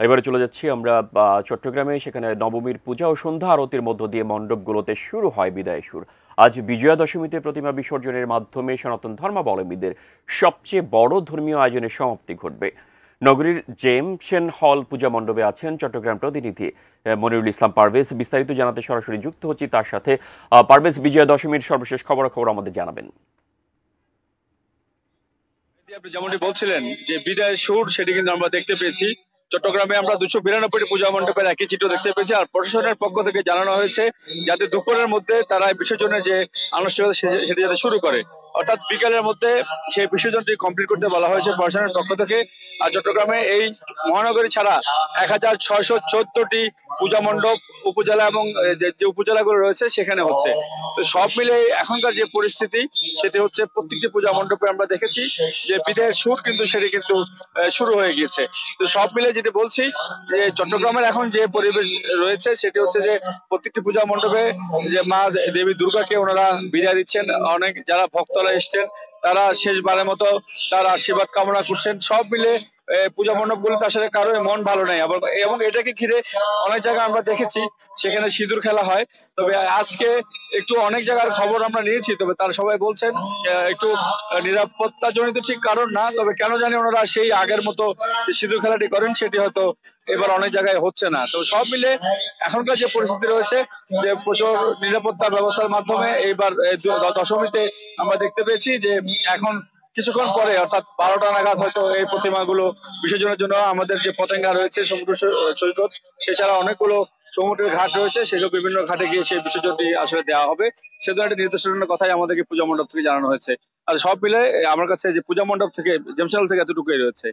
এবারে চলে যাচ্ছি আমরা চট্টগ্রামে। সেখানে নবমীর পূজা ও সন্ধ্যা আরতির মধ্য দিয়ে মণ্ডপগুলোতে শুরু হয় বিদায় সুর। আজ বিজয়া দশমীতে প্রতিমা বিসর্জনের মাধ্যমে সনাতন ধর্মাবলম্বীদের সবচেয়ে বড় ধর্মীয় আয়োজনের সমাপ্তি ঘটবে। নগরীর জেমসেন হল পূজা মণ্ডপে আছেন চট্টগ্রাম প্রতিনিধি মনিরুল ইসলাম পারভেজ। বিস্তারিত জানাতে সরাসরি যুক্ত হচ্ছি তার সাথে। পারভেজ, বিজয়া দশমীর সর্বশেষ খবরাখবর আমাদের জানাবেন। আপনি যেমনটি বলছিলেন যে বিদায় সুর, সেটি কিন্তু আমরা দেখতে পেয়েছি চট্টগ্রামে। আমরা 292টি পূজা মণ্ডপের একই চিত্র দেখতে পেয়েছি। আর প্রশাসনের পক্ষ থেকে জানানো হয়েছে যাতে দুপুরের মধ্যে তারা বিসর্জনের যে আনুষ্ঠানিকতা সেটি যাতে শুরু করে, অর্থাৎ বিকালের মধ্যে সেই বিসর্জনটি কমপ্লিট করতে বলা হয়েছে প্রশাসনের পক্ষ থেকে। আর চট্টগ্রামে এই মহানগরী ছাড়া 1614টি পূজা মণ্ডপ উপজেলা এবং যে উপজেলাগুলো রয়েছে সেখানে হচ্ছে। তো সব মিলে এখনকার যে পরিস্থিতি সেটি হচ্ছে প্রত্যেকটি পূজা মণ্ডপে আমরা দেখেছি যে বিদায়ের সুর কিন্তু সেটি কিন্তু শুরু হয়ে গিয়েছে। তো সব মিলে যেটা বলছি যে চট্টগ্রামের এখন যে পরিবেশ রয়েছে সেটি হচ্ছে যে প্রত্যেকটি পূজা মণ্ডপে যে মা দেবী দুর্গাকে ওনারা বিদায় দিচ্ছেন। অনেক যারা ভক্তরা এসছেন তারা শেষবারের মতো তার আশীর্বাদ কামনা করছেন। সব মিলে পূজা মণ্ডপগুলোতে আসলে কারো মন ভালো নেই এবং এটাকে ঘিরে অনেক জায়গায় আমরা দেখেছি সেখানে সিঁদুর খেলা হয়। তবে আজকে একটু অনেক জায়গার খবর আমরা নিয়েছি, তবে তারা সবাই বলছেন একটু নিরাপত্তা জনিত ঠিক কারণ না, তবে কেন জানি ওনারা সেই আগের মতো সিঁদুর খেলাটি করেন সেটি হয়তো এবার অনেক জায়গায় হচ্ছে না। তো সব মিলে এখনকার যে পরিস্থিতি রয়েছে যে প্রচুর নিরাপত্তা ব্যবস্থার মাধ্যমে এইবার দশমীতে আমরা দেখতে পেয়েছি যে এখন কিছুক্ষণ পরে অর্থাৎ 12টা নাগাদ হয়তো এই প্রতিমাগুলো বিসর্জনের জন্য আমাদের যে পতেঙ্গা রয়েছে সমুদ্র সৈকত, সেছাড়া অনেকগুলো সমুদ্রের ঘাট রয়েছে, সেসব বিভিন্ন ঘাটে গিয়ে সেই বিসর্জনটি আসলে দেওয়া হবে। সে ধরনের একটা নির্দেশনার কথাই আমাদেরকে পূজা মণ্ডপ থেকে জানানো হয়েছে। আর সব মিলে আমার কাছে যে পূজা মণ্ডপ থেকে জেমসাল থেকে এতটুকুই রয়েছে।